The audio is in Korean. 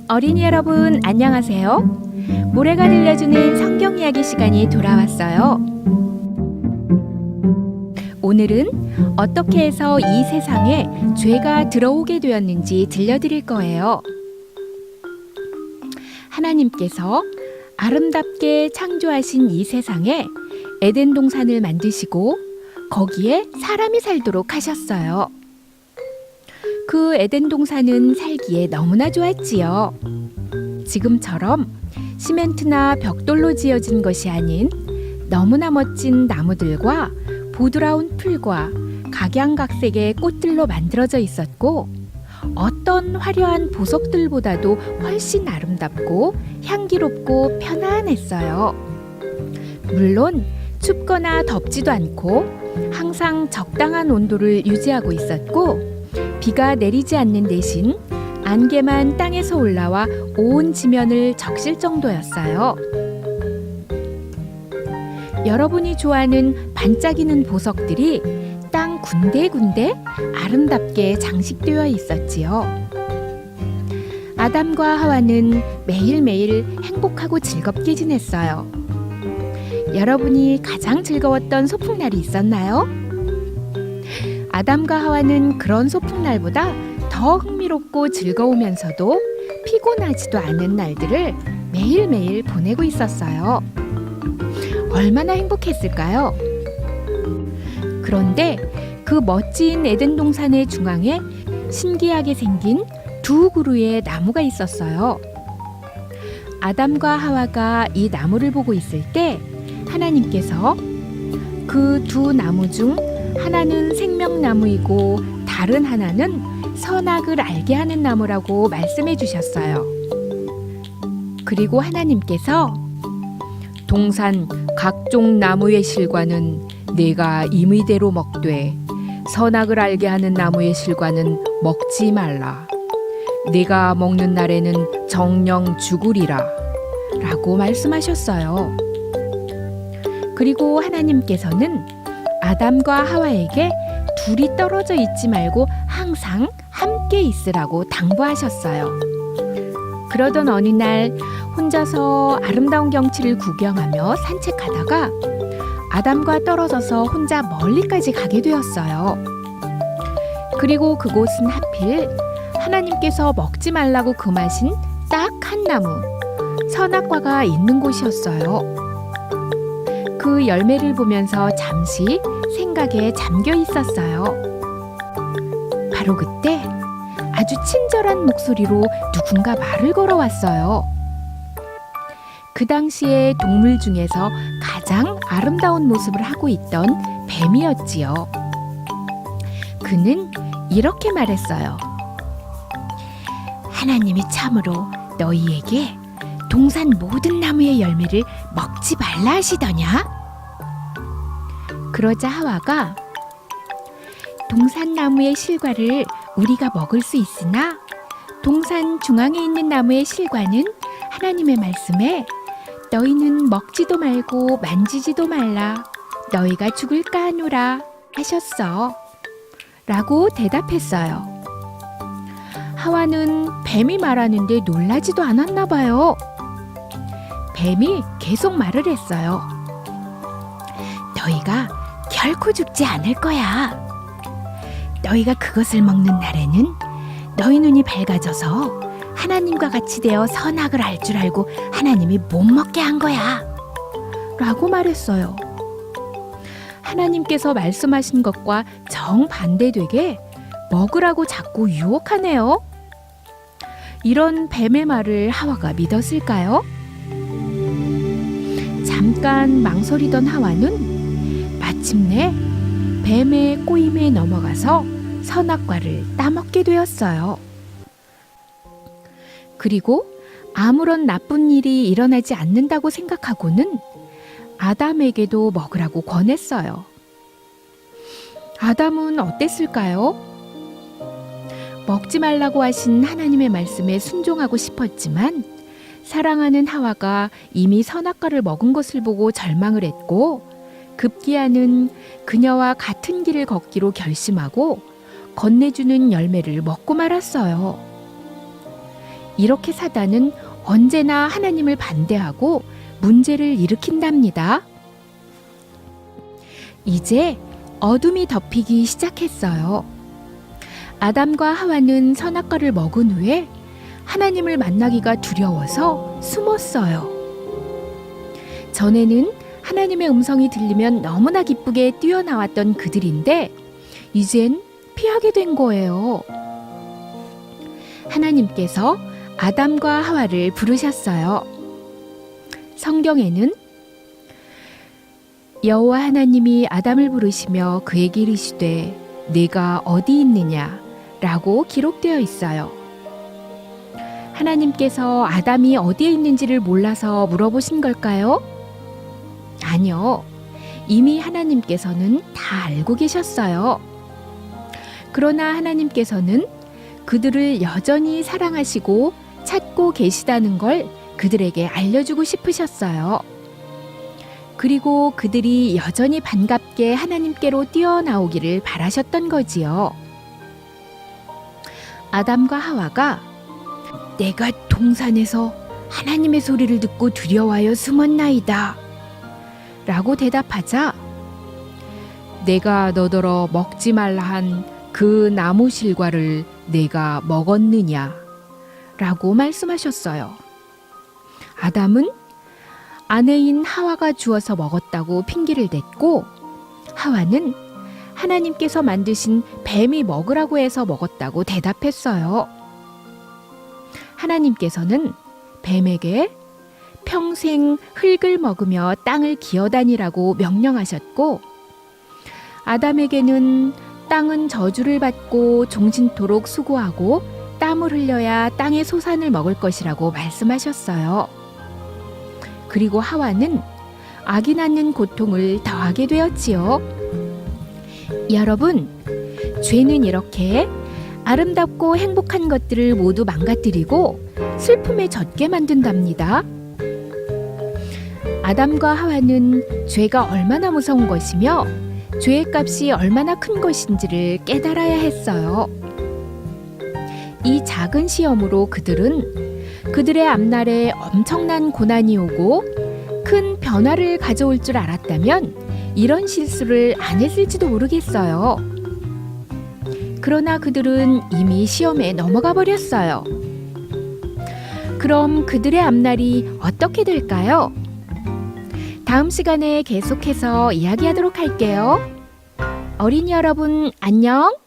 어린이 여러분, 안녕하세요. 모래가 들려주는 성경 이야기 시간이 돌아왔어요. 오늘은 어떻게 해서 이 세상에 죄가 들어오게 되었는지 들려드릴 거예요. 하나님께서 아름답게 창조하신 이 세상에 에덴 동산을 만드시고 거기에 사람이 살도록 하셨어요. 그 에덴 동산은 살기에 너무나 좋았지요. 지금처럼 시멘트나 벽돌로 지어진 것이 아닌 너무나 멋진 나무들과 보드라운 풀과 각양각색의 꽃들로 만들어져 있었고, 어떤 화려한 보석들보다도 훨씬 아름답고 향기롭고 편안했어요. 물론 춥거나 덥지도 않고 항상 적당한 온도를 유지하고 있었고, 비가 내리지 않는 대신 안개만 땅에서 올라와 온 지면을 적실 정도였어요. 여러분이 좋아하는 반짝이는 보석들이 땅 군데군데 아름답게 장식되어 있었지요. 아담과 하와는 매일매일 행복하고 즐겁게 지냈어요. 여러분이 가장 즐거웠던 소풍날이 있었나요? 아담과 하와는 그런 소풍날보다 더 흥미롭고 즐거우면서도 피곤하지도 않은 날들을 매일매일 보내고 있었어요. 얼마나 행복했을까요? 그런데 그 멋진 에덴 동산의 중앙에 신기하게 생긴 두 그루의 나무가 있었어요. 아담과 하와가 이 나무를 보고 있을 때 하나님께서 그 두 나무 중 하나는 생명나무이고 다른 하나는 선악을 알게 하는 나무라고 말씀해 주셨어요. 그리고 하나님께서 동산 각종 나무의 실과는 네가 임의대로 먹되 선악을 알게 하는 나무의 실과는 먹지 말라. 네가 먹는 날에는 정령 죽으리라 라고 말씀하셨어요. 그리고 하나님께서는 아담과 하와에게 둘이 떨어져 있지 말고 항상 함께 있으라고 당부하셨어요. 그러던 어느 날 혼자서 아름다운 경치를 구경하며 산책하다가 아담과 떨어져서 혼자 멀리까지 가게 되었어요. 그리고 그곳은 하필 하나님께서 먹지 말라고 금하신 딱 한 나무, 선악과가 있는 곳이었어요. 그 열매를 보면서 잠시 생각에 잠겨 있었어요. 바로 그때 아주 친절한 목소리로 누군가 말을 걸어왔어요. 그 당시에 동물 중에서 가장 아름다운 모습을 하고 있던 뱀이었지요. 그는 이렇게 말했어요. 하나님이 참으로 너희에게 동산 모든 나무의 열매를 먹지 말라 하시더냐? 그러자 하와가 동산 나무의 실과를 우리가 먹을 수 있으나 동산 중앙에 있는 나무의 실과는 하나님의 말씀에 너희는 먹지도 말고 만지지도 말라. 너희가 죽을까 하노라 하셨어. 라고 대답했어요. 하와는 뱀이 말하는데 놀라지도 않았나 봐요. 뱀이 계속 말을 했어요. 너희가 결코 죽지 않을 거야. 너희가 그것을 먹는 날에는 너희 눈이 밝아져서 하나님과 같이 되어 선악을 알 줄 알고 하나님이 못 먹게 한 거야. 라고 말했어요. 하나님께서 말씀하신 것과 정반대되게 먹으라고 자꾸 유혹하네요. 이런 뱀의 말을 하와가 믿었을까요? 잠깐 망설이던 하와는 마침내 뱀의 꼬임에 넘어가서 선악과를 따먹게 되었어요. 그리고 아무런 나쁜 일이 일어나지 않는다고 생각하고는 아담에게도 먹으라고 권했어요. 아담은 어땠을까요? 먹지 말라고 하신 하나님의 말씀에 순종하고 싶었지만 사랑하는 하와가 이미 선악과를 먹은 것을 보고 절망을 했고 급기야는 그녀와 같은 길을 걷기로 결심하고 건네주는 열매를 먹고 말았어요. 이렇게 사단은 언제나 하나님을 반대하고 문제를 일으킨답니다. 이제 어둠이 덮이기 시작했어요. 아담과 하와는 선악과를 먹은 후에 하나님을 만나기가 두려워서 숨었어요. 전에는 하나님의 음성이 들리면 너무나 기쁘게 뛰어나왔던 그들인데 이젠 피하게 된 거예요. 하나님께서 아담과 하와를 부르셨어요. 성경에는 여호와 하나님이 아담을 부르시며 그에게 이르시되 네가 어디 있느냐 라고 기록되어 있어요. 하나님께서 아담이 어디에 있는지를 몰라서 물어보신 걸까요? 아니요. 이미 하나님께서는 다 알고 계셨어요. 그러나 하나님께서는 그들을 여전히 사랑하시고 찾고 계시다는 걸 그들에게 알려주고 싶으셨어요. 그리고 그들이 여전히 반갑게 하나님께로 뛰어나오기를 바라셨던 거지요. 아담과 하와가 내가 동산에서 하나님의 소리를 듣고 두려워하여 숨었나이다 라고 대답하자 내가 너더러 먹지 말라 한 그 나무 실과를 내가 먹었느냐 라고 말씀하셨어요. 아담은 아내인 하와가 주어서 먹었다고 핑계를 댔고 하와는 하나님께서 만드신 뱀이 먹으라고 해서 먹었다고 대답했어요. 하나님께서는 뱀에게 평생 흙을 먹으며 땅을 기어다니라고 명령하셨고 아담에게는 땅은 저주를 받고 종신토록 수고하고 땀을 흘려야 땅의 소산을 먹을 것이라고 말씀하셨어요. 그리고 하와는 아기 낳는 고통을 더하게 되었지요. 여러분, 죄는 이렇게 아름답고 행복한 것들을 모두 망가뜨리고 슬픔에 젖게 만든답니다. 아담과 하와는 죄가 얼마나 무서운 것이며 죄의 값이 얼마나 큰 것인지를 깨달아야 했어요. 이 작은 시험으로 그들은 그들의 앞날에 엄청난 고난이 오고 큰 변화를 가져올 줄 알았다면 이런 실수를 안 했을지도 모르겠어요. 그러나 그들은 이미 시험에 넘어가 버렸어요. 그럼 그들의 앞날이 어떻게 될까요? 다음 시간에 계속해서 이야기하도록 할게요. 어린이 여러분, 안녕!